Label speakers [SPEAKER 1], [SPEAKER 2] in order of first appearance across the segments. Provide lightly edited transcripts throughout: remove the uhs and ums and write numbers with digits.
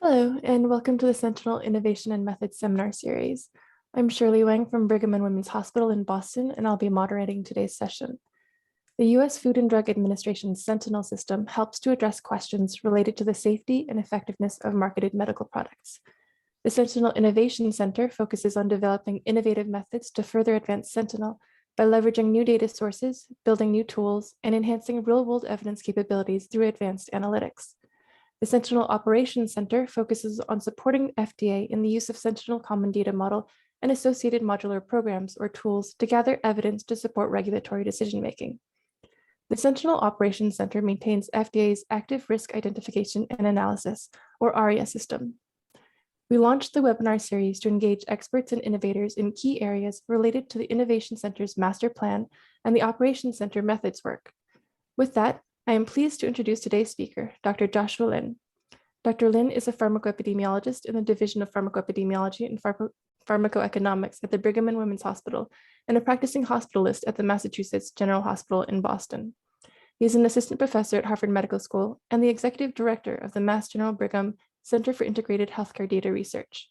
[SPEAKER 1] Hello, and welcome to the Sentinel Innovation and Methods Seminar Series. I'm Shirley Wang from Brigham and Women's Hospital in Boston, and I'll be moderating today's session. The U.S. Food and Drug Administration's Sentinel system helps to address questions related to the safety and effectiveness of marketed medical products. The Sentinel Innovation Center focuses on developing innovative methods to further advance Sentinel by leveraging new data sources, building new tools, and enhancing real-world evidence capabilities through advanced analytics. The Sentinel Operations Center focuses on supporting FDA in the use of Sentinel Common Data Model and associated modular programs or tools to gather evidence to support regulatory decision-making. The Sentinel Operations Center maintains FDA's Active Risk Identification and Analysis, or ARIA system. We launched the webinar series to engage experts and innovators in key areas related to the Innovation Center's master plan and the Operations Center methods work. With that, I am pleased to introduce today's speaker, Dr. Joshua Lin. Dr. Lin is a pharmacoepidemiologist in the Division of Pharmacoepidemiology and Pharmacoeconomics at the Brigham and Women's Hospital and a practicing hospitalist at the Massachusetts General Hospital in Boston. He is an assistant professor at Harvard Medical School and the executive director of the Mass General Brigham Center for Integrated Healthcare Data Research.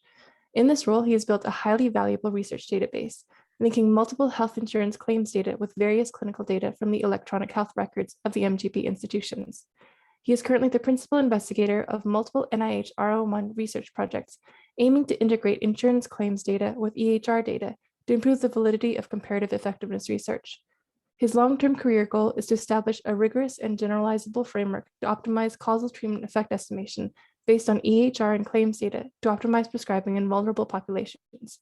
[SPEAKER 1] In this role, he has built a highly valuable research database, linking multiple health insurance claims data with various clinical data from the electronic health records of the MGP institutions. He is currently the principal investigator of multiple NIH R01 research projects, aiming to integrate insurance claims data with EHR data to improve the validity of comparative effectiveness research. His long-term career goal is to establish a rigorous and generalizable framework to optimize causal treatment effect estimation based on EHR and claims data to optimize prescribing in vulnerable populations.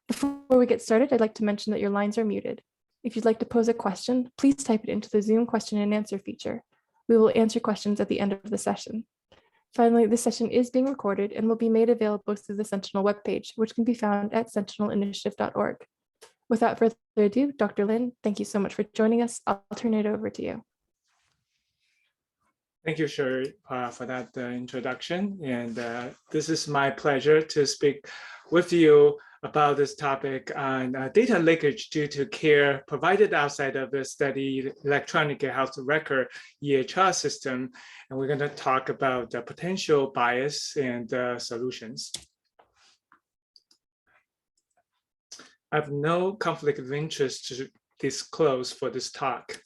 [SPEAKER 1] Before we get started, I'd like to mention that your lines are muted. If you'd like to pose a question, please type it into the Zoom question and answer feature. We will answer questions at the end of the session. Finally, this session is being recorded and will be made available through the Sentinel webpage, which can be found at sentinelinitiative.org. Without further ado, Dr. Lin, thank you so much for joining us. I'll turn it over to you.
[SPEAKER 2] Thank you, Shirley, for that introduction. And this is my pleasure to speak with you about this topic on data leakage due to care provided outside of the ScD electronic health record EHR system. And we're going to talk about the potential bias and solutions. I have no conflict of interest to disclose for this talk.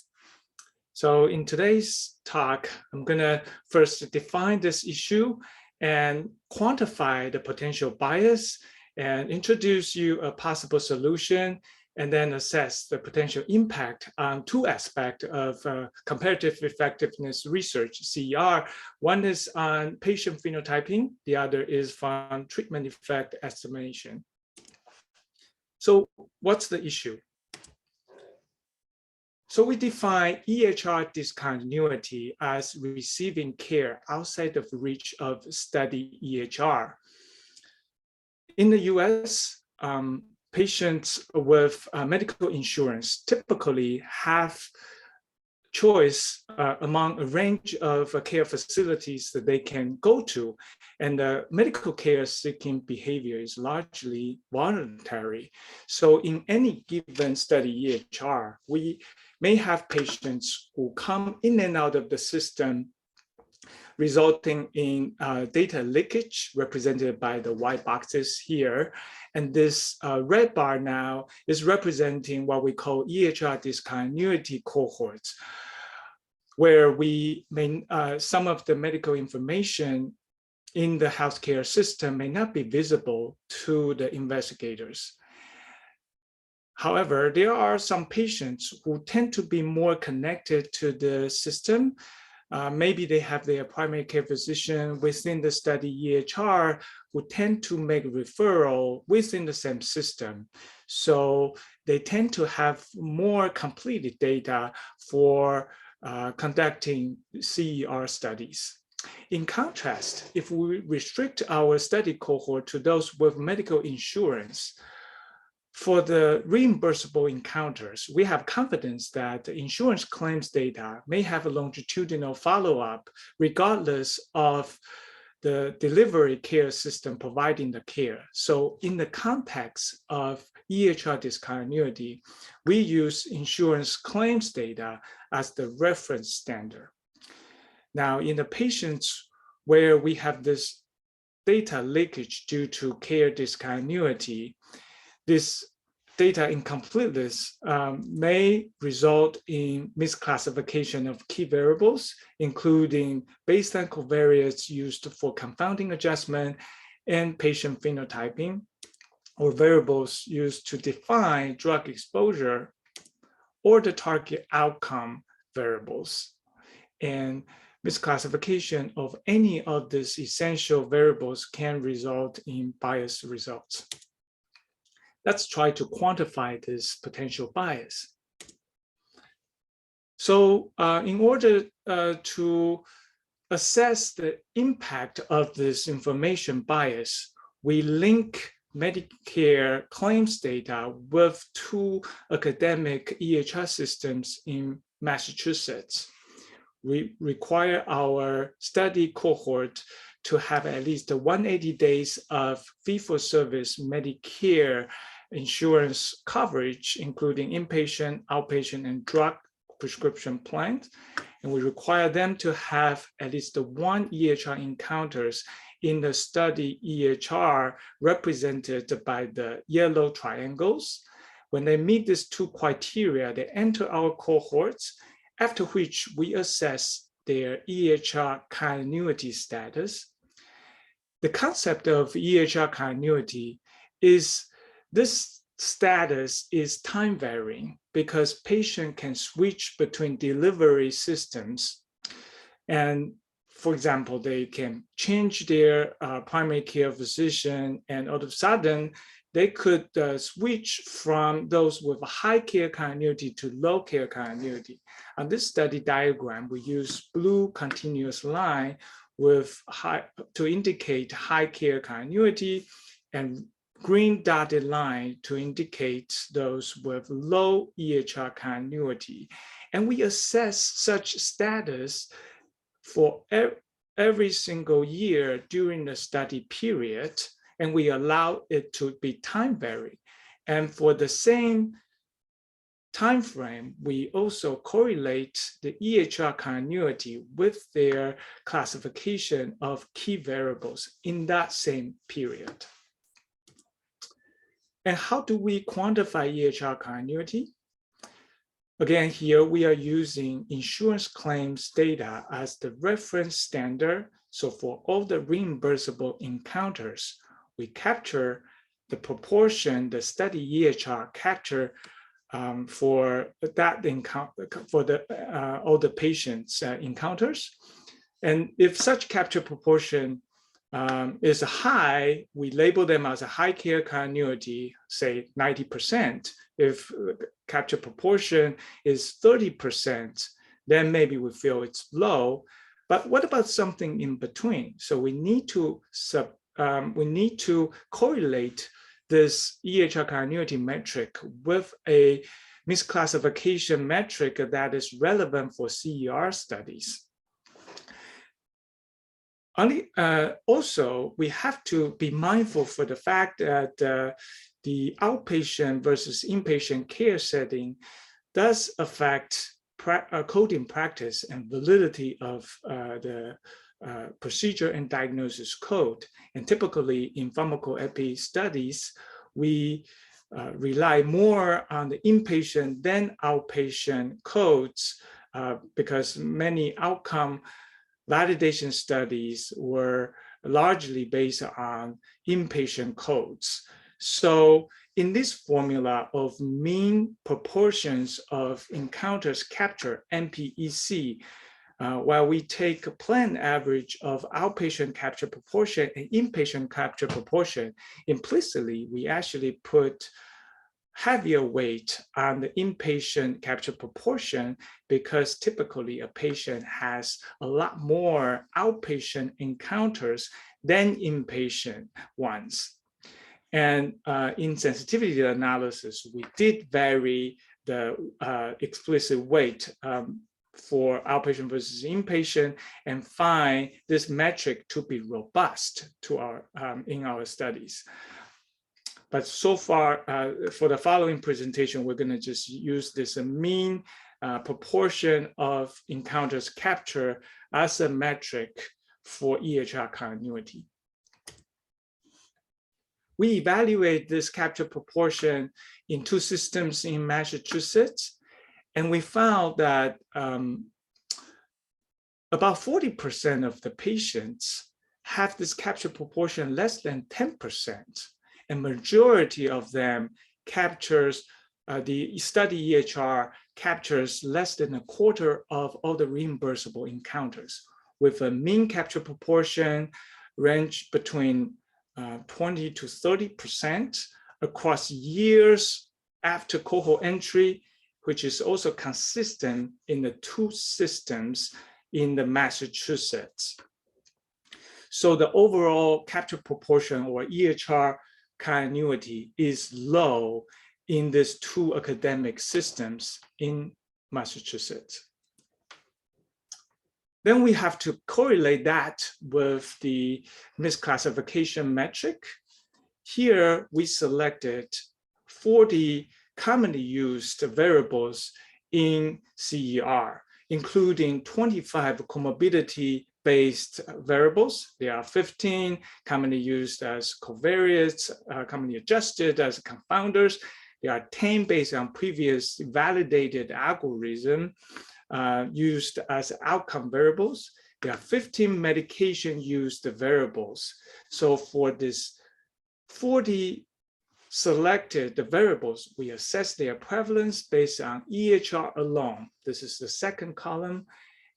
[SPEAKER 2] So in today's talk, I'm going to first define this issue and quantify the potential bias and introduce you a possible solution, and then assess the potential impact on two aspects of comparative effectiveness research, CER. One is on patient phenotyping, the other is from treatment effect estimation. So what's the issue? So we define EHR discontinuity as receiving care outside of reach of ScD EHR. In the US, patients with medical insurance typically have choice among a range of care facilities that they can go to, and the medical care seeking behavior is largely voluntary. So in any given ScD EHR, we may have patients who come in and out of the system, resulting in data leakage represented by the white boxes here. And this red bar now is representing what we call EHR discontinuity cohorts, where we may, some of the medical information in the healthcare system may not be visible to the investigators. However, there are some patients who tend to be more connected to the system. Maybe they have their primary care physician within the ScD EHR who tend to make referral within the same system. So they tend to have more complete data for conducting CER studies. In contrast, if we restrict our study cohort to those with medical insurance, for the reimbursable encounters, we have confidence that the insurance claims data may have a longitudinal follow-up regardless of the delivery care system providing the care. So in the context of EHR discontinuity, we use insurance claims data as the reference standard. Now, in the patients where we have this data leakage due to care discontinuity. This data incompleteness may result in misclassification of key variables, including baseline covariates used for confounding adjustment and patient phenotyping, or variables used to define drug exposure, or the target outcome variables. And misclassification of any of these essential variables can result in biased results. Let's try to quantify this potential bias. So in order to assess the impact of this information bias, we link Medicare claims data with 2 academic EHR systems in Massachusetts. We require our study cohort to have at least 180 days of fee-for-service Medicare insurance coverage, including inpatient, outpatient, and drug prescription plans. And we require them to have at least 1 EHR encounters in the study EHR represented by the yellow triangles. When they meet these 2 criteria, they enter our cohorts, after which we assess their EHR continuity status. The concept of EHR continuity is this status is time varying because patient can switch between delivery systems. And for example, they can change their primary care physician, and all of a sudden they could switch from those with high care continuity to low care continuity. On this study diagram, we use blue continuous line with to indicate high care continuity, and green dotted line to indicate those with low EHR continuity. And we assess such status for every single year during the study period, and we allow it to be time varied. And for the same time frame, we also correlate the EHR continuity with their classification of key variables in that same period. And how do we quantify EHR continuity? Again, here we are using insurance claims data as the reference standard. So for all the reimbursable encounters, we capture the proportion the study EHR capture for that all the patients encounters. And if such capture proportion is high, we label them as a high care continuity, say 90%. If capture proportion is 30%, then maybe we feel it's low. But what about something in between? So we need to correlate this EHR continuity metric with a misclassification metric that is relevant for CER studies. Also, we have to be mindful for the fact that the outpatient versus inpatient care setting does affect coding practice and validity of the procedure and diagnosis code. And typically in pharmacoepi studies, we rely more on the inpatient than outpatient codes because many outcome validation studies were largely based on inpatient codes. So in this formula of mean proportions of encounters captured, MPEC, while we take a planned average of outpatient capture proportion and inpatient capture proportion, implicitly, we actually put heavier weight on the inpatient capture proportion because typically a patient has a lot more outpatient encounters than inpatient ones. And in sensitivity analysis, we did vary the explicit weight for outpatient versus inpatient and find this metric to be robust to our in our studies. But so far, for the following presentation, we're going to just use this mean proportion of encounters capture as a metric for EHR continuity. we evaluate this capture proportion in 2 systems in Massachusetts, and we found that about 40% of the patients have this capture proportion less than 10%, and majority of them captures, the study EHR captures less than a quarter of all the reimbursable encounters, with a mean capture proportion range between 20 to 30% across years after cohort entry, which is also consistent in the 2 systems in the Massachusetts. So the overall capture proportion, or EHR continuity, is low in these 2 academic systems in Massachusetts. Then we have to correlate that with the misclassification metric. Here we selected 40 commonly used variables in CER, including 25 comorbidity-based variables. There are 15 commonly used as covariates, commonly adjusted as confounders. There are 10 based on previous validated algorithm used as outcome variables. There are 15 medication-used variables. So for this 40 selected variables, we assess their prevalence based on EHR alone. This is the second column.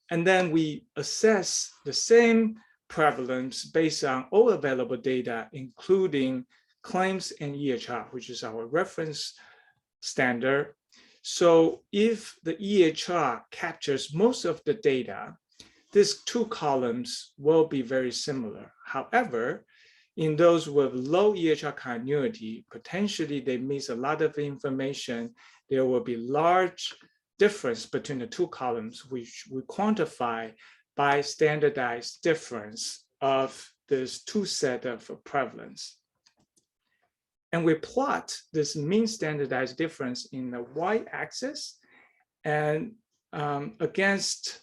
[SPEAKER 2] And then we assess the same prevalence based on all available data, including claims and EHR, which is our reference standard. So if the EHR captures most of the data, these 2 columns will be very similar. However, in those with low EHR continuity, potentially they miss a lot of information. There will be large difference between the 2 columns, which we quantify by standardized difference of this 2 set of prevalence. And we plot this mean standardized difference in the y-axis and against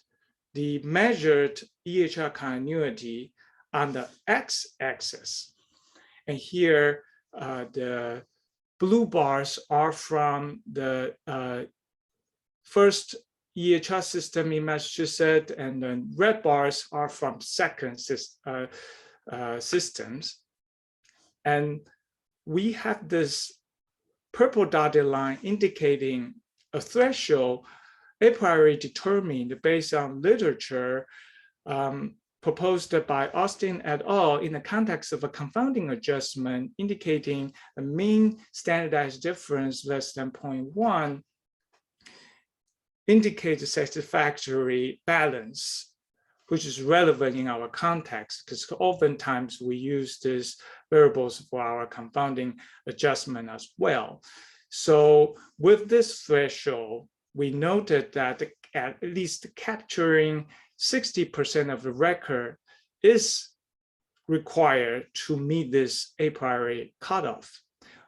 [SPEAKER 2] the measured EHR continuity on the x-axis. And here, the blue bars are from the first EHR system in Massachusetts, and then red bars are from second systems. And we have this purple dotted line indicating a threshold a priori determined based on literature proposed by Austin et al. In the context of a confounding adjustment, indicating a mean standardized difference less than 0.1 indicates a satisfactory balance, which is relevant in our context, because oftentimes we use these variables for our confounding adjustment as well. So with this threshold, we noted that at least capturing 60% of the record is required to meet this a priori cutoff.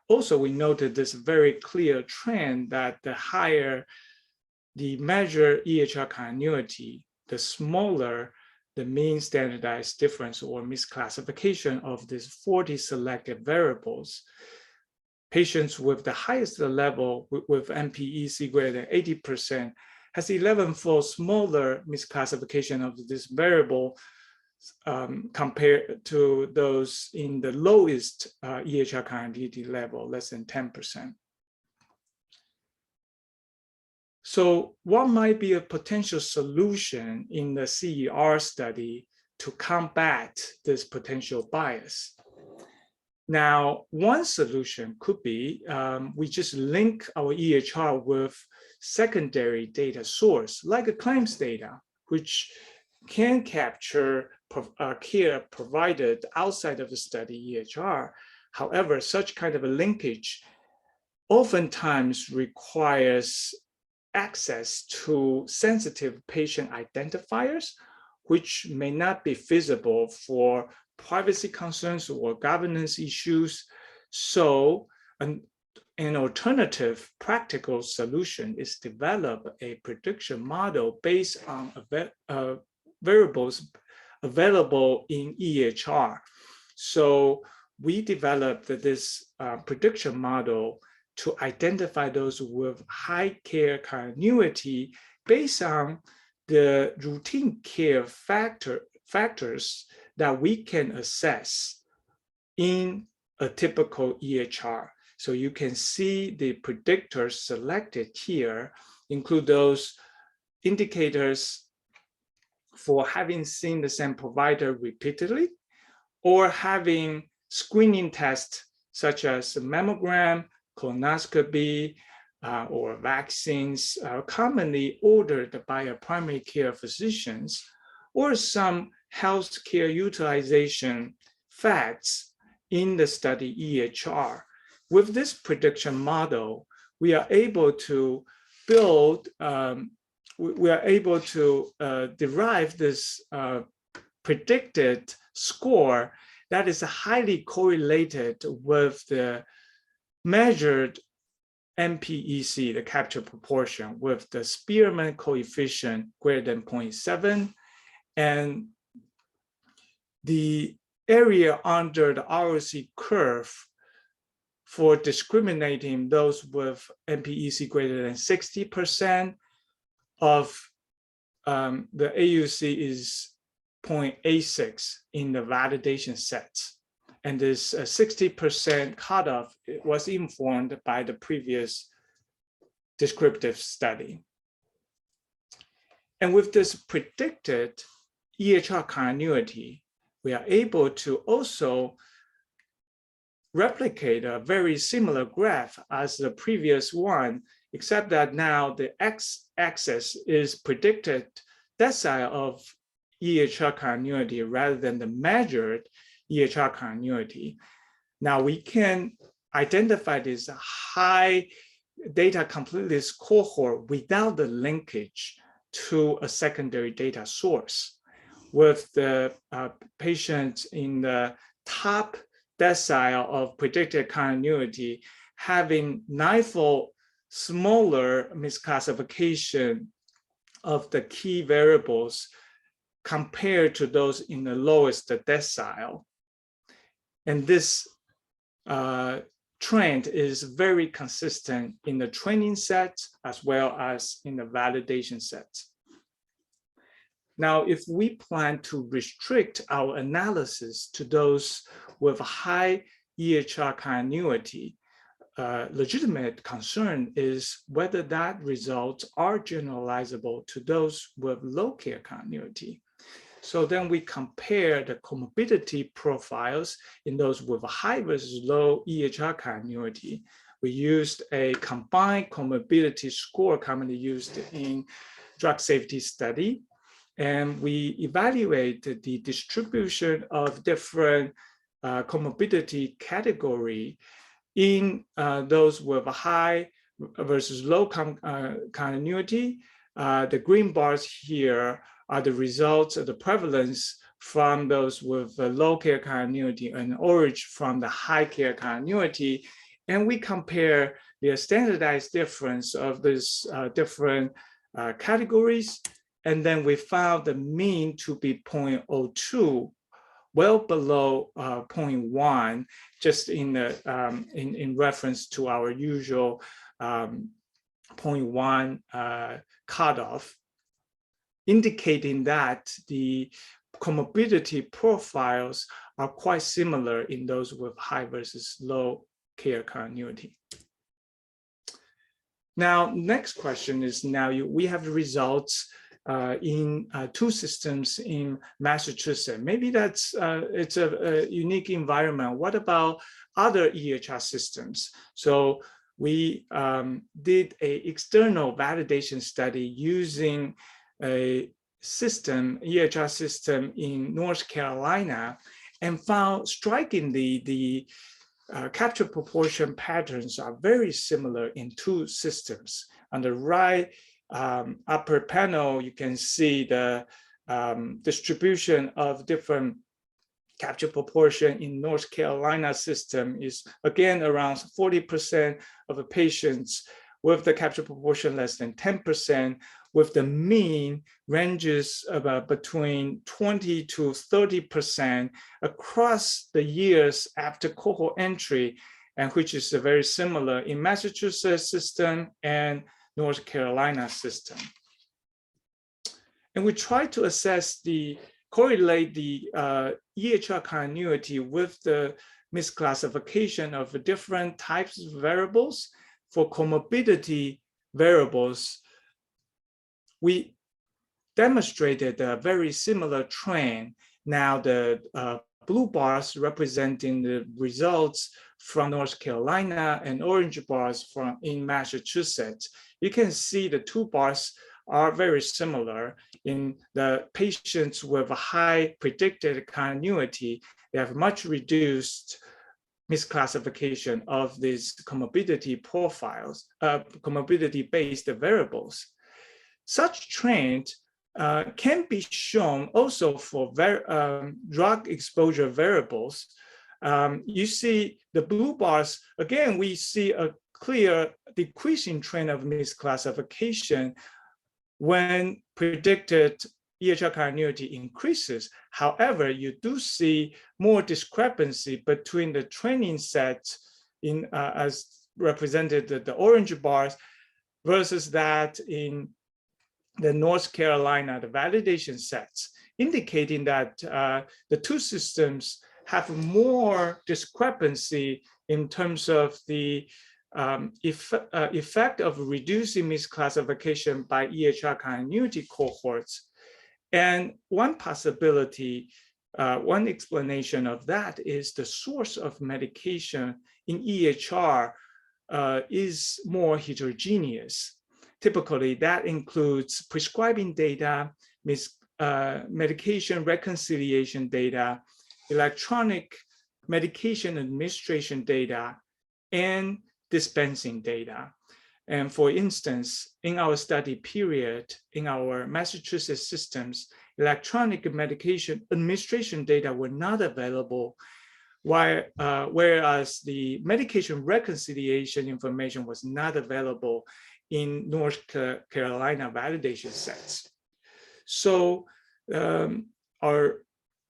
[SPEAKER 2] Also, we noted this very clear trend that the higher the measured EHR continuity, the smaller the mean standardized difference or misclassification of these 40 selected variables. Patients with the highest level with MPEC greater than 80% has 11-fold smaller misclassification of this variable compared to those in the lowest EHR continuity level, less than 10%. So what might be a potential solution in the CER study to combat this potential bias? Now, one solution could be we just link our EHR with secondary data source, like a claims data, which can capture care provided outside of the study EHR. However, such kind of a linkage oftentimes requires access to sensitive patient identifiers, which may not be feasible for privacy concerns or governance issues. So an alternative practical solution is develop a prediction model based on variables available in EHR. So we developed this prediction model to identify those with high care continuity based on the routine care factors that we can assess in a typical EHR. So you can see the predictors selected here include those indicators for having seen the same provider repeatedly, or having screening tests such as mammogram, colonoscopy, or vaccines commonly ordered by a primary care physicians, or some healthcare utilization facts in the study EHR. With this prediction model, we are able to build, derive this predicted score that is highly correlated with the measured MPEC, the capture proportion, with the Spearman coefficient greater than 0.7, and the area under the ROC curve for discriminating those with MPEC greater than 60% of the AUC is 0.86 in the validation sets. And this 60% cutoff was informed by the previous descriptive study. And with this predicted EHR continuity, we are able to also replicate a very similar graph as the previous one, except that now the x-axis is predicted decile of EHR continuity rather than the measured EHR continuity. Now we can identify this high data completeness cohort without the linkage to a secondary data source, with the patients in the top decile of predicted continuity having ninefold smaller misclassification of the key variables compared to those in the lowest decile. And this trend is very consistent in the training sets as well as in the validation sets. Now, if we plan to restrict our analysis to those with high EHR continuity, legitimate concern is whether that results are generalizable to those with low care continuity. So then we compare the comorbidity profiles in those with high versus low EHR continuity. We used a combined comorbidity score commonly used in drug safety study. And we evaluate the distribution of different comorbidity category in those with a high versus low continuity. The green bars here are the results of the prevalence from those with low care continuity, and orange from the high care continuity. And we compare the standardized difference of these different categories. And then we found the mean to be 0.02, well below 0.1, just in the in reference to our usual 0.1 cutoff, indicating that the comorbidity profiles are quite similar in those with high versus low care continuity. Now, next question is, now we have the results in two systems in Massachusetts. Maybe that's it's a unique environment. What about other EHR systems? So we did an external validation study using a system, EHR system in North Carolina, and found strikingly the capture proportion patterns are very similar in two systems. On the right upper panel, you can see the distribution of different capture proportion in North Carolina system is again around 40% of the patients with the capture proportion less than 10%, with the mean ranges about between 20 to 30% across the years after cohort entry, and which is very similar in Massachusetts system and North Carolina system. And we try to correlate the EHR continuity with the misclassification of different types of variables. For comorbidity variables, we demonstrated a very similar trend. Now the blue bars representing the results from North Carolina and orange bars from in Massachusetts. You can see the two bars are very similar. In the patients with a high predicted continuity, they have much reduced misclassification of these comorbidity profiles, comorbidity-based variables. Such trend can be shown also for drug exposure variables. You see the blue bars, again, we see a clear decreasing trend of misclassification when predicted EHR continuity increases. However, you do see more discrepancy between the training sets as represented the orange bars versus that in the North Carolina, the validation sets, indicating that the two systems have more discrepancy in terms of the effect of reducing misclassification by EHR continuity cohorts. And one possibility, one explanation of that is the source of medication in EHR is more heterogeneous. Typically, that includes prescribing data, medication reconciliation data, electronic medication administration data, and dispensing data. And for instance, in our study period, in our Massachusetts systems, electronic medication administration data were not available, whereas the medication reconciliation information was not available in North Carolina validation sets. So the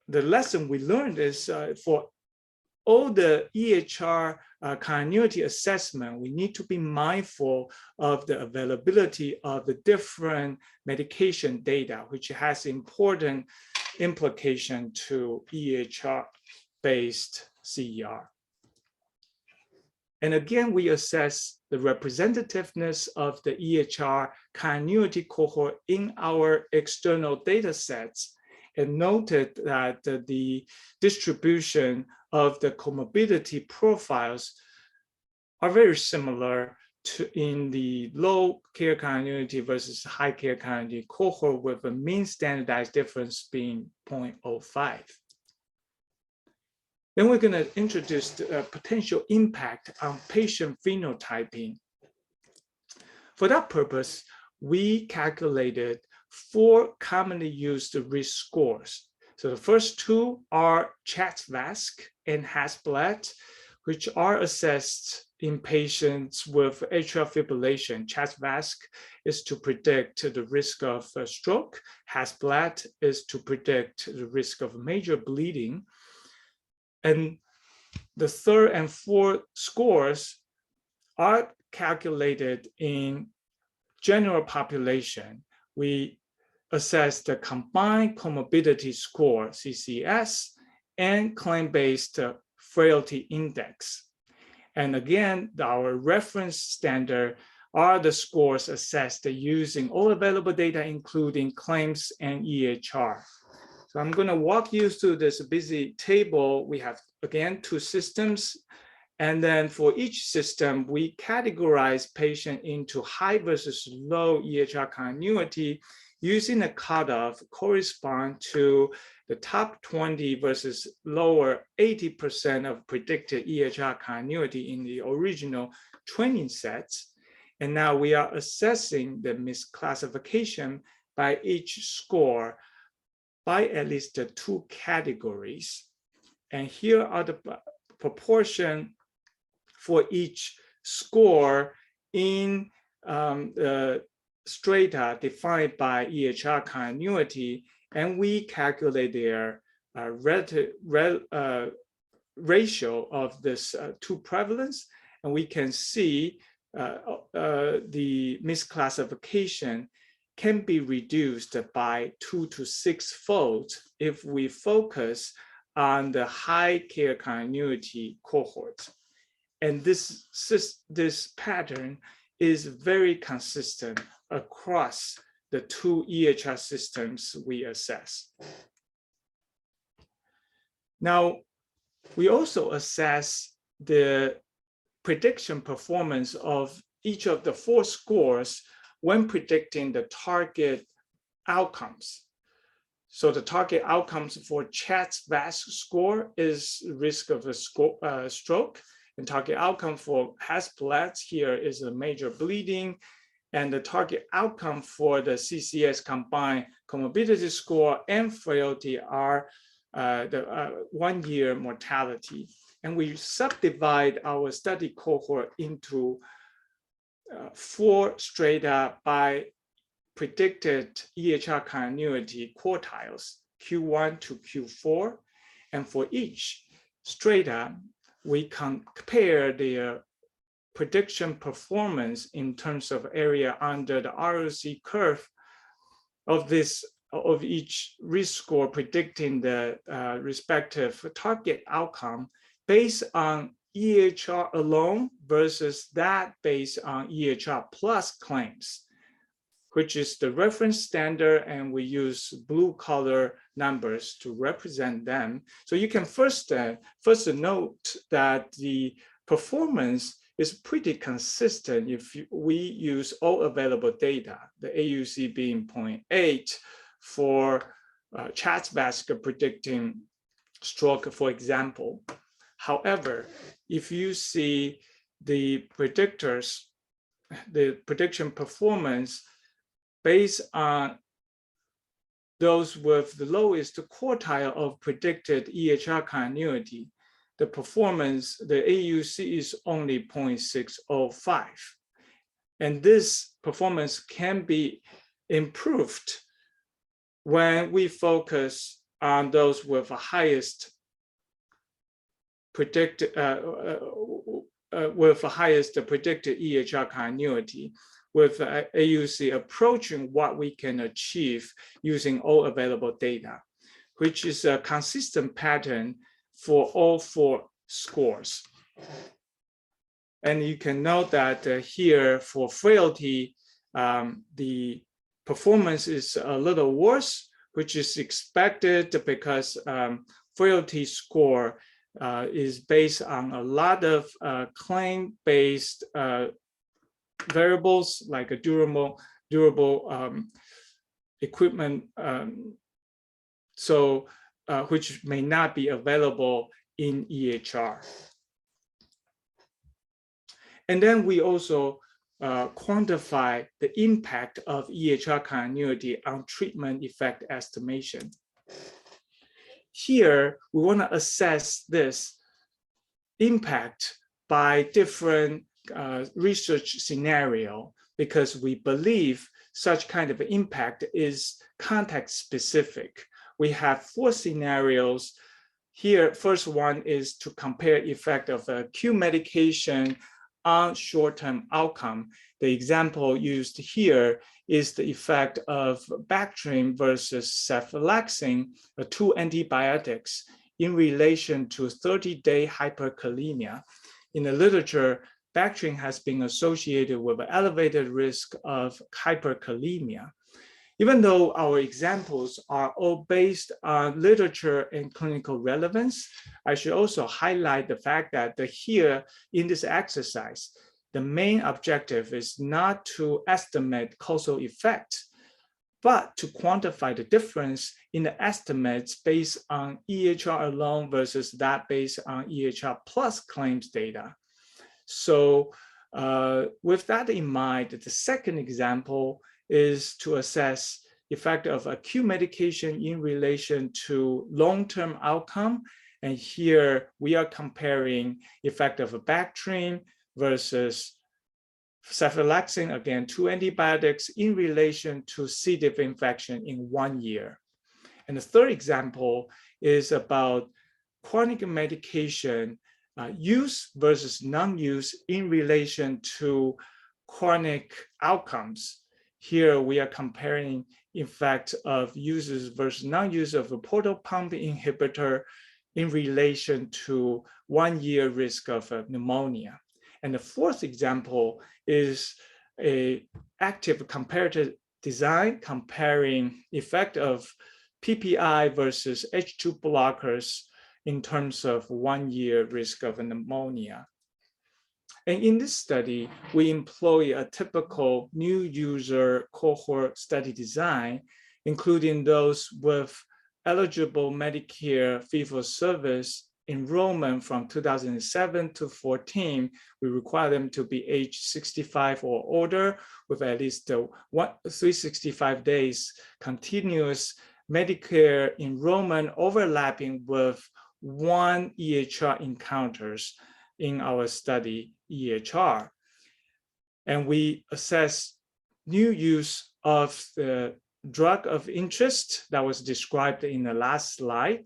[SPEAKER 2] lesson we learned is for all the EHR continuity assessment, we need to be mindful of the availability of the different medication data, which has important implication to EHR-based CER. And again, we assess the representativeness of the EHR continuity cohort in our external data sets and noted that the distribution of the comorbidity profiles are very similar in the low care continuity versus high care continuity cohort, with a mean standardized difference being 0.05. Then we're going to introduce the potential impact on patient phenotyping. For that purpose, we calculated 4 commonly used risk scores. So the first 2 are CHA2DS2-VASc and HAS-BLED, which are assessed in patients with atrial fibrillation. CHA2DS2-VASc is to predict the risk of stroke. HAS-BLED is to predict the risk of major bleeding. And the 3rd and 4th scores are calculated in general population. We assess the combined comorbidity score, CCS, and claim-based frailty index. And again, our reference standard are the scores assessed using all available data, including claims and EHR. So I'm going to walk you through this busy table. We have, again, 2 systems. And then for each system, we categorize patient into high versus low EHR continuity using a cutoff correspond to the top 20 versus lower 80% of predicted EHR continuity in the original training sets. And now we are assessing the misclassification by each score by at least 2 categories. And here are the proportion for each score in the strata defined by EHR continuity, and we calculate their ratio of this two prevalence, and we can see the misclassification can be reduced by 2 to 6 fold if we focus on the high care continuity cohort. And this pattern is very consistent across the two EHR systems we assess. Now, we also assess the prediction performance of each of the 4 scores when predicting the target outcomes. So the target outcomes for CHATS-VASc score is risk of a stroke, and target outcome for HAS-BLEDS here is a major bleeding, and the target outcome for the CCS combined comorbidity score and frailty are the 1-year mortality. And we subdivide our study cohort into 4 strata by predicted EHR continuity quartiles, Q1 to Q4. And for each strata, we compare their prediction performance in terms of area under the ROC curve of each risk score predicting the respective target outcome based on EHR alone versus that based on EHR plus claims, which is the reference standard, and we use blue color numbers to represent them. So you can first note that the performance is pretty consistent if we use all available data, the AUC being 0.8 for CHATS-VASc predicting stroke, for example. However, if you see the predictors, the prediction performance based on those with the lowest quartile of predicted EHR continuity, the performance, the AUC is only 0.605. And this performance can be improved when we focus on those with the highest predicted EHR continuity, with AUC approaching what we can achieve using all available data, which is a consistent pattern for all 4 scores. And you can note that here for frailty, the performance is a little worse, which is expected because frailty score is based on a lot of claim-based variables like a durable equipment, which may not be available in EHR. And then we also quantify the impact of EHR continuity on treatment effect estimation. Here, we want to assess this impact by different research scenario, because we believe such kind of impact is context specific. We have 4 scenarios here. First one is to compare effect of acute medication on short-term outcome. The example used here is the effect of Bactrim versus cephalexin, 2 antibiotics, in relation to 30-day hyperkalemia. In the literature, Bactrim has been associated with an elevated risk of hyperkalemia. Even though our examples are all based on literature and clinical relevance, I should also highlight the fact that here in this exercise, the main objective is not to estimate causal effect, but to quantify the difference in the estimates based on EHR alone versus that based on EHR plus claims data. So with that in mind, the second example is to assess effect of acute medication in relation to long-term outcome. And here we are comparing effect of a Bactrim versus cephalexin, again, 2 antibiotics in relation to C. diff infection in 1 year. And the third example is about chronic medication use versus non-use in relation to chronic outcomes. Here we are comparing effect of users versus non-use of a portal pump inhibitor in relation to 1 year risk of pneumonia. And the fourth example is an active comparative design comparing effect of PPI versus H2 blockers in terms of 1 year risk of pneumonia. And in this study, we employ a typical new user cohort study design, including those with eligible Medicare fee-for-service enrollment from 2007 to 14. We require them to be age 65 or older with at least 365 days continuous Medicare enrollment overlapping with 1 EHR encounters in our study EHR. And we assess new use of the drug of interest that was described in the last slide.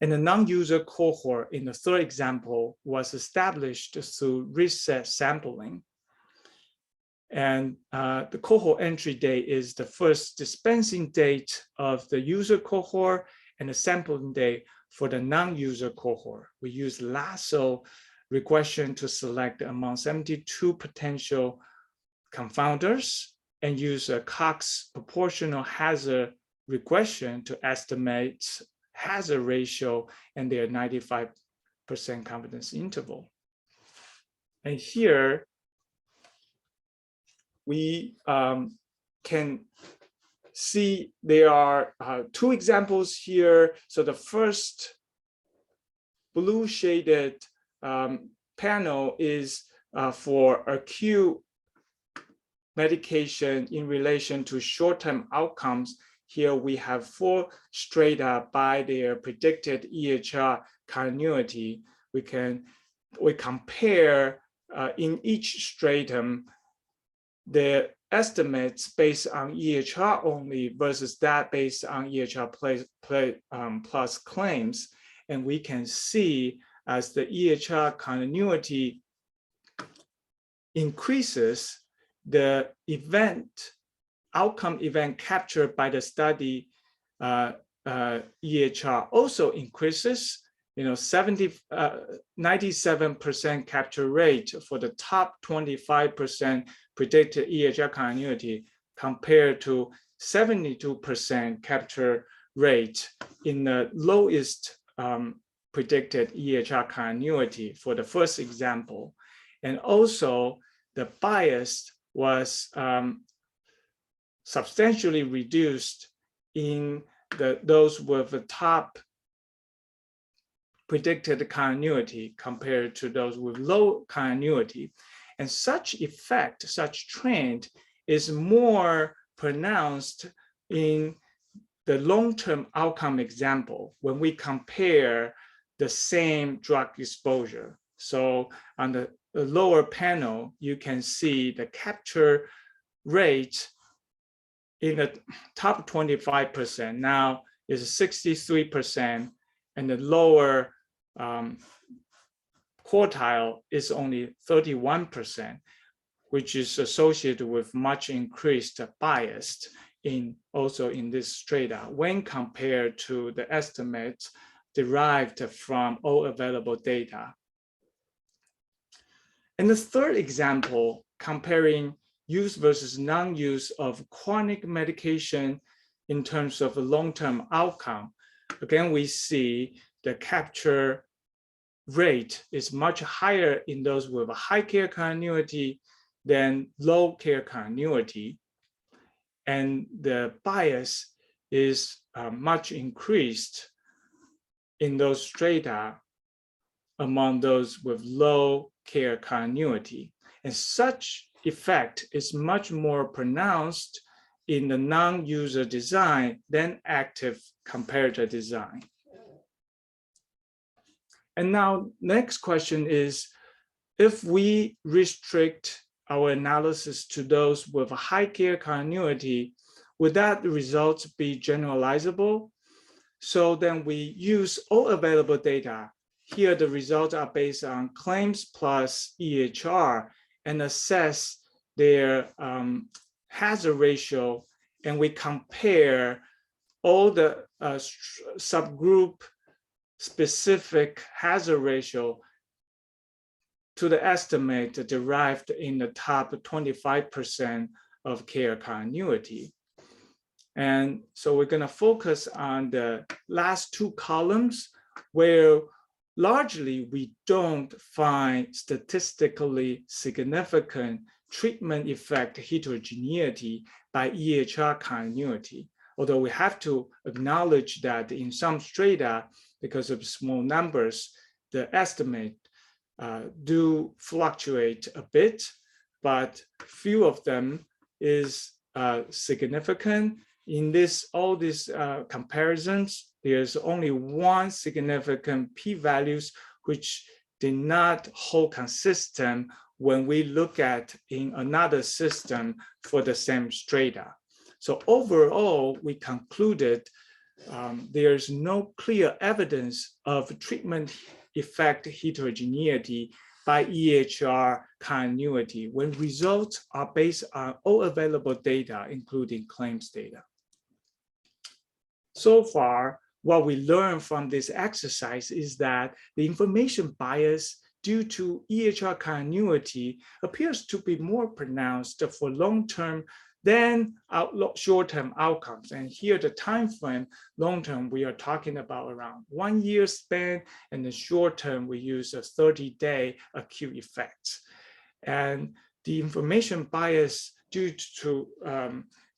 [SPEAKER 2] And the non-user cohort in the third example was established through reset sampling. And the cohort entry date is the first dispensing date of the user cohort and the sampling date for the non-user cohort. We use lasso regression to select among 72 potential confounders and use a Cox proportional hazard regression to estimate hazard ratio and their 95% confidence interval. And here we can see there are 2 examples here. So the first blue shaded panel is for acute medication in relation to short-term outcomes. Here we have 4 strata by their predicted EHR continuity. We compare in each stratum the estimates based on EHR only versus that based on EHR plus claims. And we can see as the EHR continuity increases, the outcome event captured by the study EHR also increases. 97% capture rate for the top 25% predicted EHR continuity compared to 72% capture rate in the lowest predicted EHR continuity for the first example. And also the bias was substantially reduced in those with the top predicted continuity compared to those with low continuity. And such effect, such trend is more pronounced in the long-term outcome example when we compare the same drug exposure. So on the lower panel, you can see the capture rate in the top 25% now is 63%, and the lower quartile is only 31%, which is associated with much increased bias also in this strata when compared to the estimates derived from all available data. And the third example, comparing use versus non-use of chronic medication in terms of a long-term outcome. Again, we see the capture rate is much higher in those with a high care continuity than low care continuity. And the bias is much increased in those strata among those with low care continuity. And such effect is much more pronounced in the non-user design than active comparator design. And now next question is, if we restrict our analysis to those with a high care continuity, would that result be generalizable? So then we use all available data. Here, the results are based on claims plus EHR and assess their hazard ratio, and we compare all the subgroup specific hazard ratio to the estimate derived in the top 25% of care continuity. And so we're going to focus on the last two columns, where largely we don't find statistically significant treatment effect heterogeneity by EHR continuity. Although we have to acknowledge that in some strata, because of small numbers, the estimate do fluctuate a bit, but few of them is significant. In all these comparisons, there's only one significant p-values which did not hold consistent when we look at in another system for the same strata. So overall, we concluded there's no clear evidence of treatment effect heterogeneity by EHR continuity when results are based on all available data, including claims data. So far, what we learned from this exercise is that the information bias due to EHR continuity appears to be more pronounced for long-term than short-term outcomes. And here the time frame, long-term, we are talking about around 1 year span, and the short-term, we use a 30-day acute effect. And the information bias due to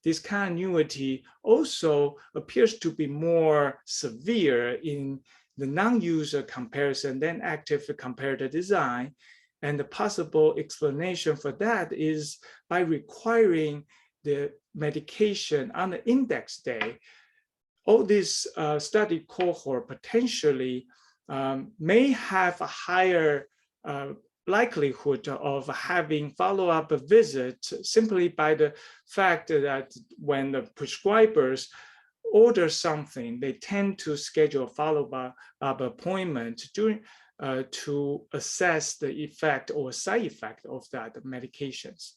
[SPEAKER 2] discontinuity also appears to be more severe in the non-user comparison than active comparator design. And the possible explanation for that is by requiring the medication on the index day. All this study cohort potentially may have a higher likelihood of having follow-up visit simply by the fact that when the prescribers order something, they tend to schedule a follow-up appointment during to assess the effect or side effect of that medications.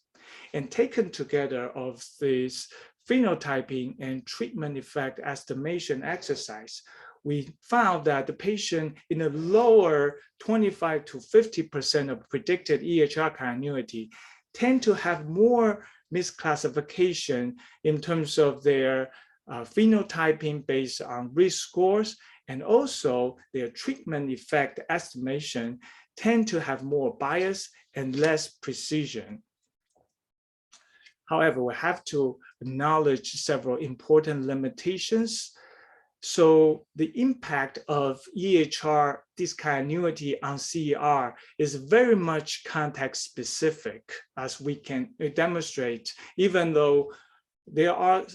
[SPEAKER 2] And taken together of this phenotyping and treatment effect estimation exercise, we found that the patient in a lower 25 to 50% of predicted EHR continuity tend to have more misclassification in terms of their phenotyping based on risk scores, and also their treatment effect estimation tend to have more bias and less precision. However, we have to acknowledge several important limitations. So the impact of EHR discontinuity on CER is very much context specific, as we can demonstrate, even though there are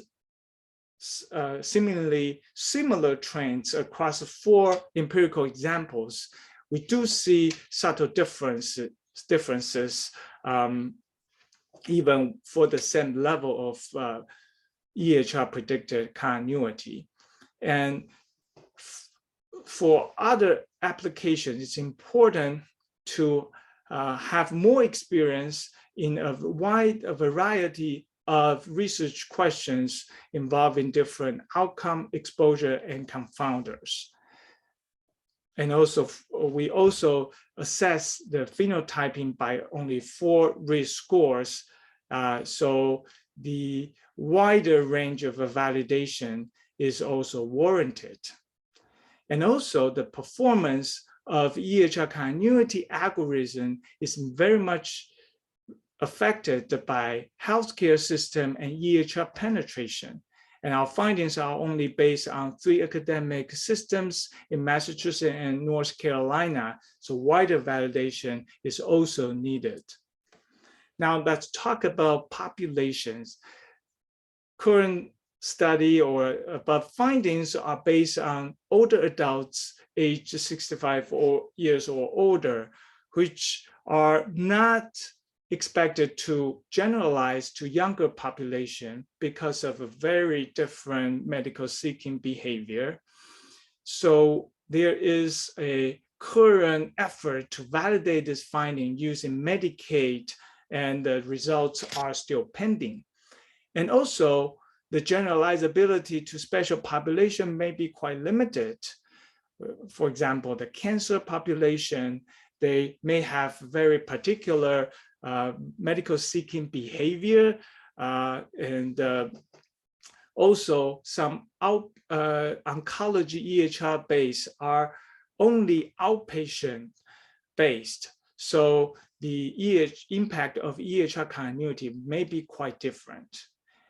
[SPEAKER 2] seemingly similar trends across 4 empirical examples. We do see subtle differences even for the same level of EHR predicted continuity. And for other applications, it's important to have more experience in a wide variety of research questions involving different outcome, exposure, and confounders. And also, we also assess the phenotyping by only 4 risk scores. So the wider range of validation is also warranted. And also the performance of EHR continuity algorithm is very much affected by healthcare system and EHR penetration. And our findings are only based on 3 academic systems in Massachusetts and North Carolina. So wider validation is also needed. Now let's talk about populations. Current study or above findings are based on older adults aged 65 years or older, which are not expected to generalize to younger population because of a very different medical seeking behavior. So there is a current effort to validate this finding using Medicaid, and the results are still pending. And also, the generalizability to special population may be quite limited. For example, the cancer population, they may have very particular medical seeking behavior, and also some oncology EHR based are only outpatient based. So the impact of EHR continuity may be quite different.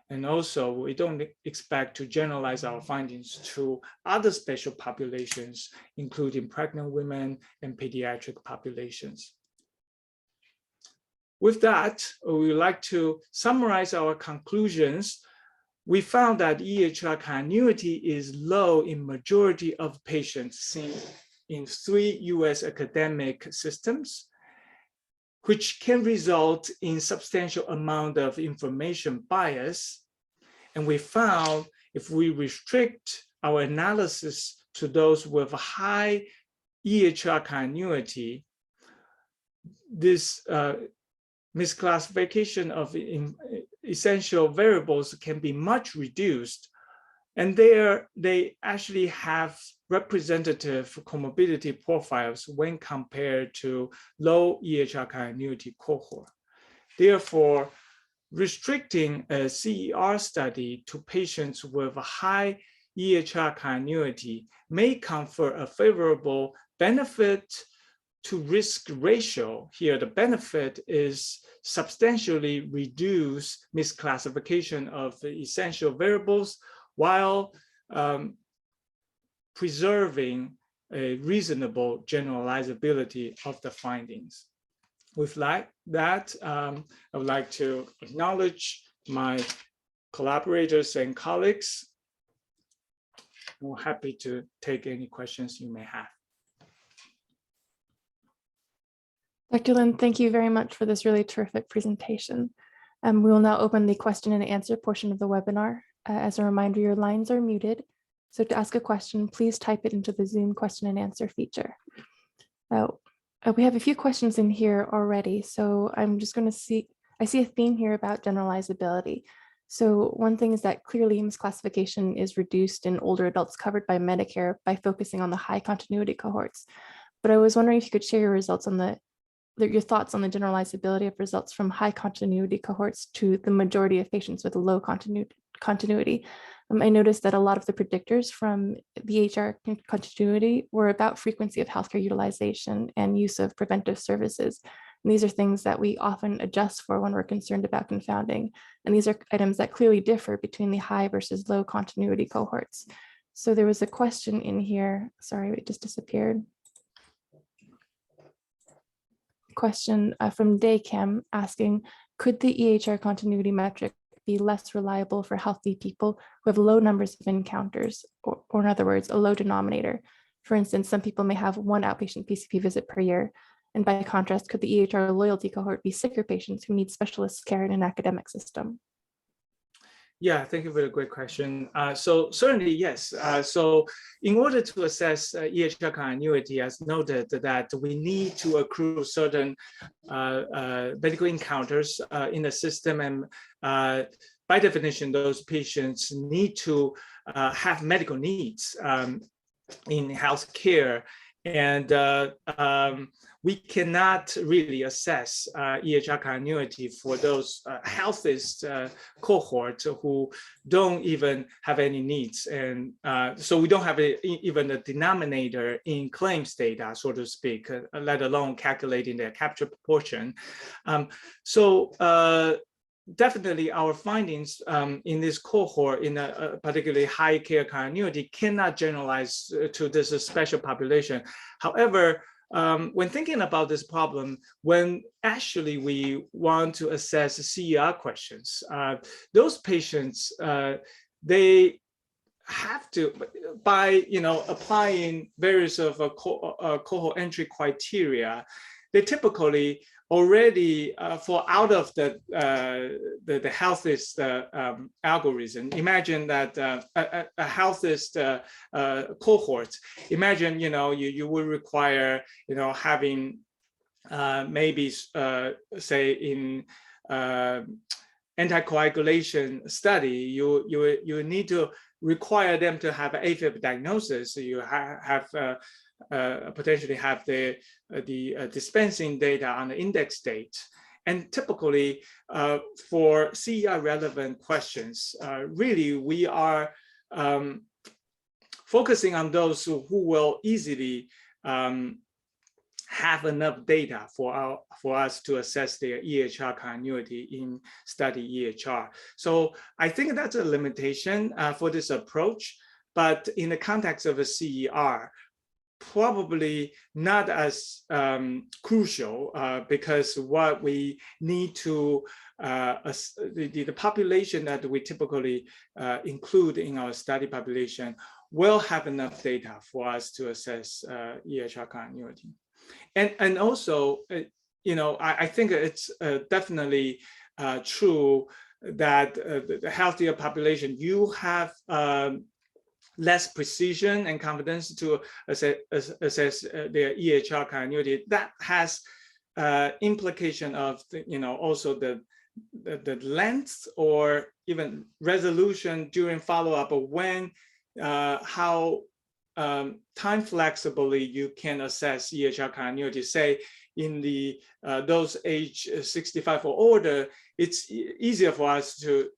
[SPEAKER 2] And also, we don't expect to generalize our findings to other special populations, including pregnant women and pediatric populations. With that, we would like to summarize our conclusions. We found that EHR continuity is low in majority of patients seen in 3 US academic systems, which can result in substantial amount of information bias. And we found if we restrict our analysis to those with high EHR continuity, this misclassification of essential variables can be much reduced. And they actually have representative comorbidity profiles when compared to low EHR continuity cohort. Therefore, restricting a CER study to patients with a high EHR continuity may confer a favorable benefit to risk ratio. Here, the benefit is substantially reduce misclassification of essential variables while preserving a reasonable generalizability of the findings. With that, I would like to acknowledge my collaborators and colleagues. I'm happy to take any questions you may have.
[SPEAKER 1] Dr. Lin, thank you very much for this really terrific presentation. We will now open the question and answer portion of the webinar. As a reminder, your lines are muted. So to ask a question, please type it into the Zoom question and answer feature. We have a few questions in here already. So I'm just going to see, I see a theme here about generalizability. So one thing is that clearly misclassification is reduced in older adults covered by Medicare by focusing on the high continuity cohorts. But I was wondering if you could share your results on your thoughts on the generalizability of results from high continuity cohorts to the majority of patients with low continuity. I noticed that a lot of the predictors from the EHR continuity were about frequency of healthcare utilization and use of preventive services. And these are things that we often adjust for when we're concerned about confounding. And these are items that clearly differ between the high versus low continuity cohorts. So there was a question in here, sorry, it just disappeared. Question from Daycam asking, could the EHR continuity metric be less reliable for healthy people who have low numbers of encounters, or in other words, a low denominator? For instance, some people may have one outpatient PCP visit per year. And by contrast, could the EHR loyalty cohort be sicker patients who need specialist care in an academic system?
[SPEAKER 2] Yeah, thank you for the great question. So certainly, yes. So in order to assess EHR continuity, as noted, that we need to accrue certain medical encounters in the system. And by definition, those patients need to have medical needs in healthcare. And we cannot really assess EHR continuity for those healthiest cohorts who don't even have any needs. And so we don't have even a denominator in claims data, so to speak, let alone calculating their capture proportion. Definitely our findings in this cohort in a particularly high care continuity cannot generalize to this special population. However, when thinking about this problem, when actually we want to assess CER questions, those patients, they have to, by applying various of cohort entry criteria, they typically already fall out of the healthiest algorithm. Imagine that a healthiest cohort. Imagine, you will require, having maybe say in anticoagulation study, you need to require them to have AFib diagnosis. You have potentially have the dispensing data on the index date. And typically for CER relevant questions, really we are focusing on those who will easily have enough data for us to assess their EHR continuity in study EHR. So I think that's a limitation for this approach, but in the context of a CER, probably not as crucial because what we need to, the population that we typically include in our study population will have enough data for us to assess EHR continuity. And also, I think it's definitely true that the healthier population, you have less precision and confidence to assess their EHR continuity. That has implication of also the length or even resolution during follow-up, or when how time flexibly you can assess EHR continuity. Say in the those age 65 or older, it's easier for us to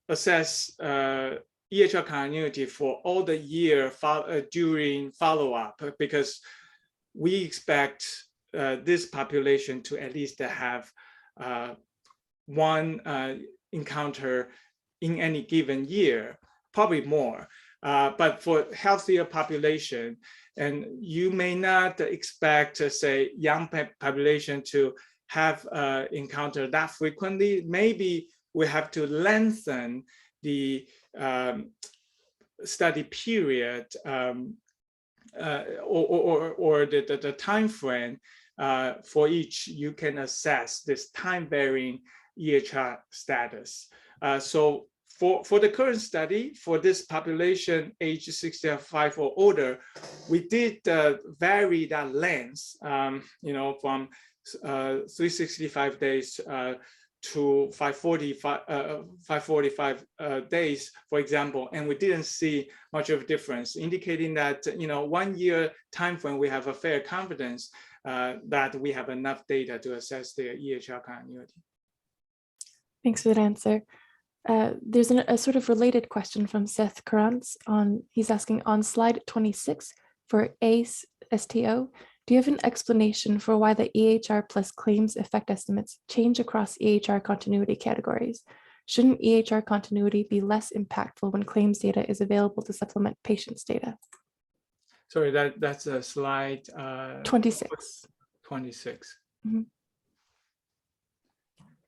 [SPEAKER 2] assess EHR continuity for all the year during follow-up, because we expect this population to at least have one encounter in any given year, probably more. But for healthier population, and you may not expect, say, young population to have encounter that frequently. Maybe we have to lengthen the study period or the time frame for each. You can assess this time-varying EHR status. So for the current study, for this population age 65 or older, we did vary that length, from 365 days to 545 days, for example, and we didn't see much of a difference, indicating that 1 year time frame we have a fair confidence that we have enough data to assess their EHR continuity.
[SPEAKER 1] Thanks for that answer. There's a sort of related question from Seth Karantz he's asking on slide 26 for STO. Do you have an explanation for why the EHR plus claims effect estimates change across EHR continuity categories? Shouldn't EHR continuity be less impactful when claims data is available to supplement patients' data?
[SPEAKER 2] Sorry, that's a slide
[SPEAKER 1] 26.
[SPEAKER 2] 26.
[SPEAKER 1] Mm-hmm.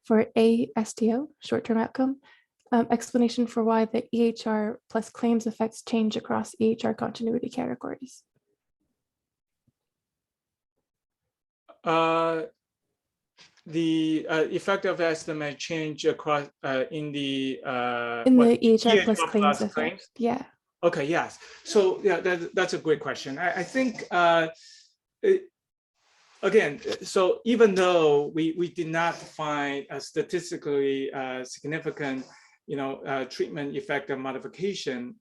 [SPEAKER 1] For ASTO, short-term outcome, explanation for why the EHR plus claims effects change across EHR continuity categories.
[SPEAKER 2] The effective estimate change across in the
[SPEAKER 1] EHR plus claims effect. Yeah.
[SPEAKER 2] Okay. Yes. So yeah, that's a great question. I think again, so even though we did not find a statistically significant, treatment effect of modification,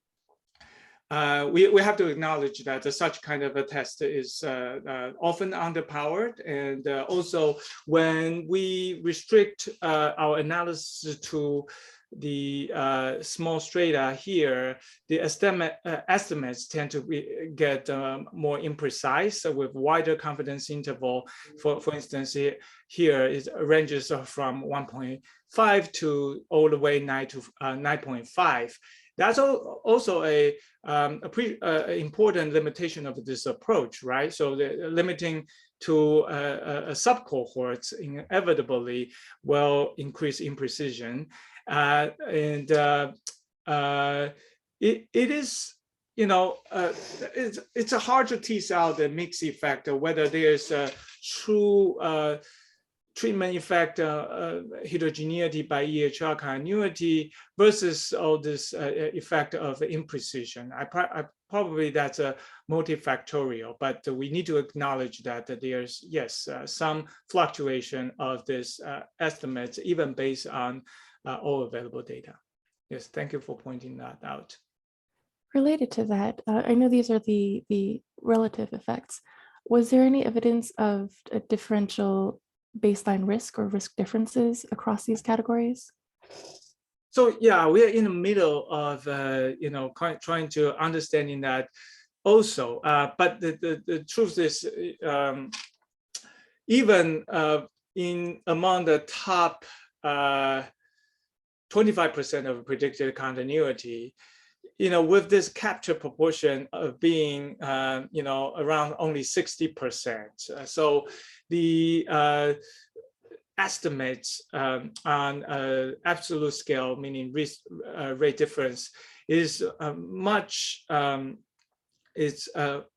[SPEAKER 2] we have to acknowledge that such kind of a test is often underpowered, and also when we restrict our analysis to the small strata here, the estimates tend to get more imprecise with wider confidence interval. For instance, here is ranges from 1.5 to all the way 9 to 9.5. That's also a important limitation of this approach, right? So the limiting to a subcohorts inevitably will increase imprecision. It is it's hard to tease out the mixed effect of whether there's a true treatment effect, heterogeneity by EHR continuity versus all this effect of imprecision. Probably that's a multifactorial, but we need to acknowledge that there's, yes, some fluctuation of this estimates, even based on all available data. Yes, thank you for pointing that out.
[SPEAKER 1] Related to that, I know these are the relative effects. Was there any evidence of a differential baseline risk or risk differences across these categories?
[SPEAKER 2] So yeah, we are in the middle of trying to understanding that also. But the truth is, even among the top 25% of predicted continuity, with this capture proportion of being, around only 60%. So the estimates on absolute scale, meaning risk rate difference, is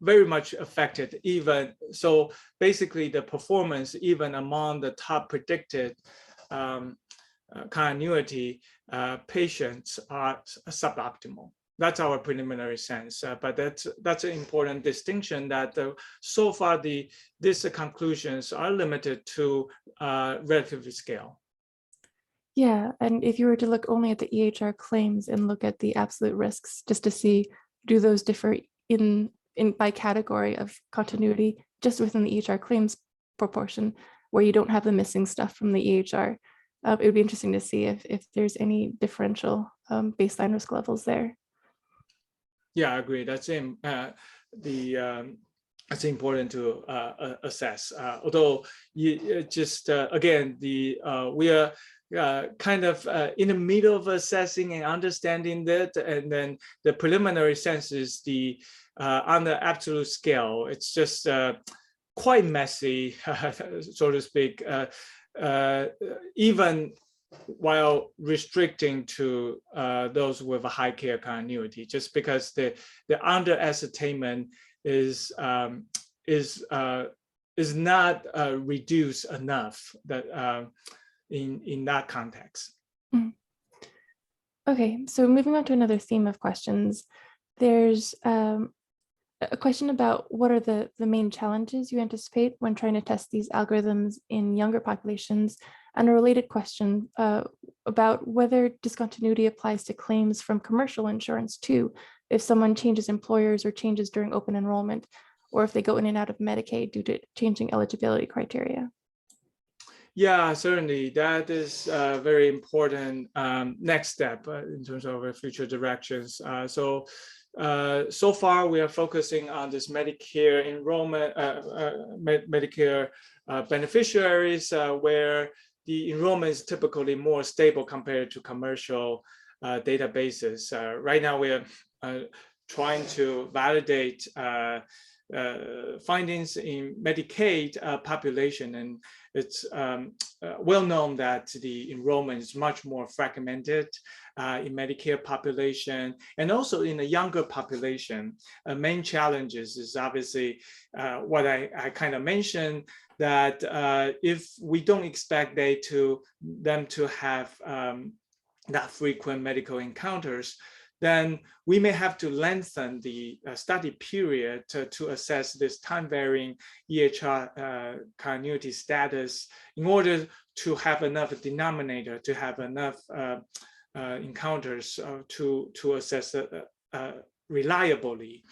[SPEAKER 2] very much affected. Even so, basically the performance even among the top predicted continuity patients are suboptimal. That's our preliminary sense, but that's an important distinction that so far these conclusions are limited to relative scale.
[SPEAKER 1] Yeah, and if you were to look only at the EHR claims and look at the absolute risks, just to see, do those differ in by category of continuity just within the EHR claims proportion, where you don't have the missing stuff from the EHR? It would be interesting to see if there's any differential baseline risk levels there.
[SPEAKER 2] Yeah, I agree. That's it's important to assess. Although again, we are kind of in the middle of assessing and understanding that, and then the preliminary sense is on the absolute scale, it's just quite messy, so to speak. Even while restricting to those with a high care continuity, just because the underestimate is not reduced enough that in that context.
[SPEAKER 1] Mm. Okay, so moving on to another theme of questions, there's a question about what are the main challenges you anticipate when trying to test these algorithms in younger populations, and a related question about whether discontinuity applies to claims from commercial insurance too, if someone changes employers or changes during open enrollment, or if they go in and out of Medicaid due to changing eligibility criteria.
[SPEAKER 2] Yeah, certainly. That is a very important next step in terms of our future directions. So far, we are focusing on this Medicare enrollment, Medicare beneficiaries, where the enrollment is typically more stable compared to commercial databases. Right now, we are trying to validate findings in Medicaid population, and it's well known that the enrollment is much more fragmented in Medicare population, and also in the younger population. Main challenges is obviously what I kind of mentioned, that if we don't expect them to have that frequent medical encounters, then we may have to lengthen the study period to assess this time-varying EHR continuity status in order to have enough denominator, to have enough encounters to assess reliably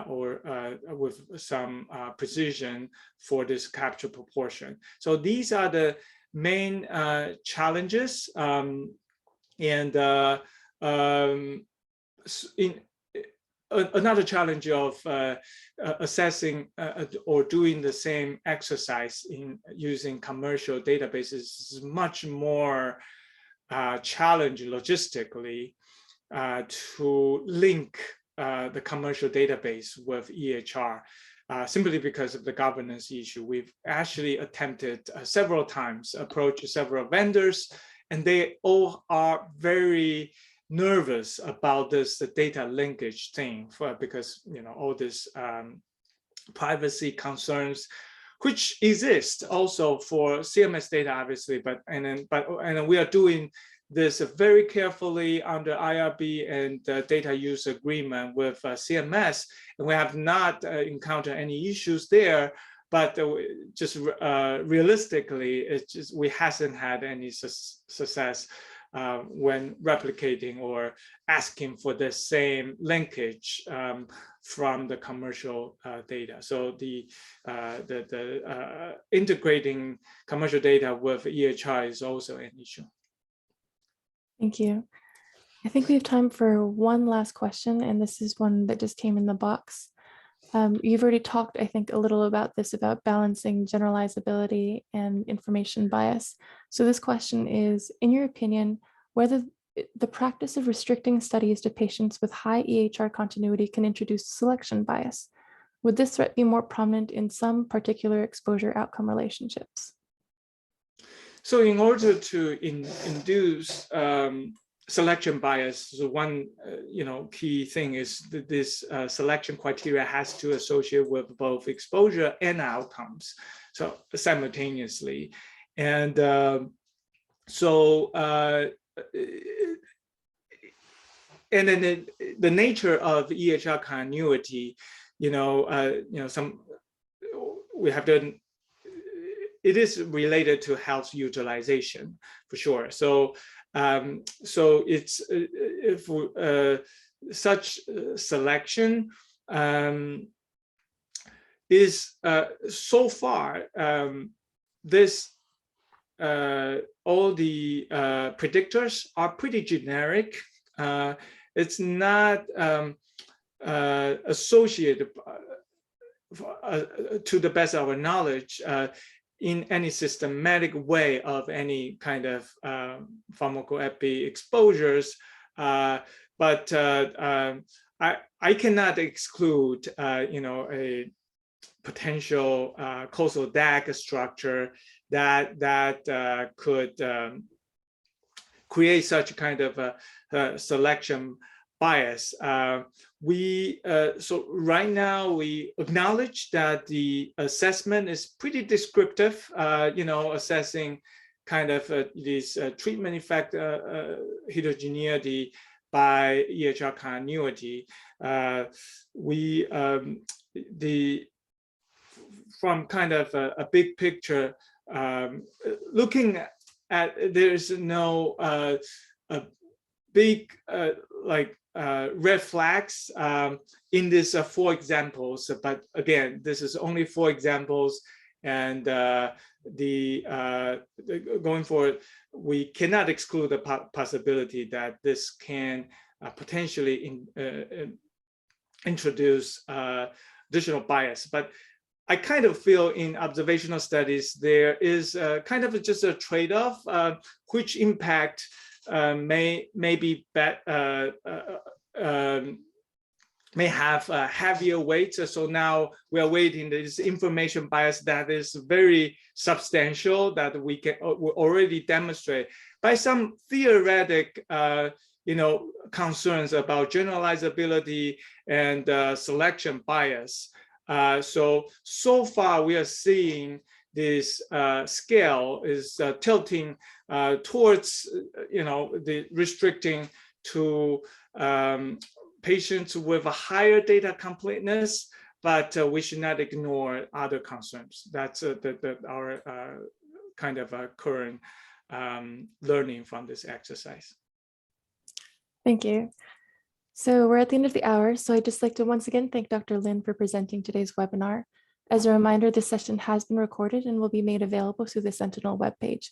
[SPEAKER 2] or with some precision for this capture proportion. So these are the main challenges, another challenge of assessing or doing the same exercise in using commercial databases is much more challenging logistically to link the commercial database with EHR. Simply because of the governance issue. We've actually attempted several times, approached several vendors, and they all are very nervous about this data linkage thing because all this privacy concerns, which exist also for CMS data, obviously, but we are doing this very carefully under IRB and data use agreement with CMS, and we have not encountered any issues there. But just realistically, we hasn't had any success when replicating or asking for the same linkage from the commercial data. So the integrating commercial data with EHR is also an issue.
[SPEAKER 1] Thank you. I think we have time for one last question, and this is one that just came in the box. You've already talked, I think, a little about this, about balancing generalizability and information bias. So this question is, in your opinion, whether the practice of restricting studies to patients with high EHR continuity can introduce selection bias. Would this threat be more prominent in some particular exposure outcome relationships?
[SPEAKER 2] So in order to induce selection bias, so one key thing is that this selection criteria has to associate with both exposure and outcomes, so simultaneously. And and then the nature of EHR continuity, we have done. It is related to health utilization for sure. So it's if such selection is so far this all the predictors are pretty generic. It's not associated to the best of our knowledge in any systematic way of any kind of pharmacoepi exposures, but I cannot exclude a potential causal DAG structure that could create such kind of selection bias. So right now we acknowledge that the assessment is pretty descriptive, assessing kind of this treatment effect heterogeneity by EHR continuity. From kind of a big picture, looking at, there's no big red flags in this 4 examples, but again, this is only 4 examples, and going forward, we cannot exclude the possibility that this can potentially introduce additional bias. But I kind of feel in observational studies there is kind of just a trade-off, which impact may have a heavier weight. So now we are waiting this information bias that is very substantial, that we can already demonstrate by some theoretic concerns about generalizability and selection bias. So far we are seeing this scale is tilting towards the restricting to patients with a higher data completeness, but we should not ignore other concerns. That's our kind of current learning from this exercise.
[SPEAKER 1] Thank you. So we're at the end of the hour, so I'd just like to once again thank Dr. Lin for presenting today's webinar. As a reminder, this session has been recorded and will be made available through the Sentinel webpage.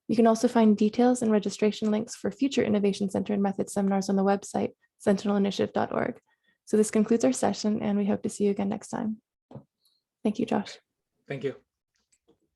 [SPEAKER 1] You can also find details and registration links for future Innovation Center and Method seminars on the website, sentinelinitiative.org. So this concludes our session, and we hope to see you again next time. Thank you, Josh.
[SPEAKER 2] Thank you.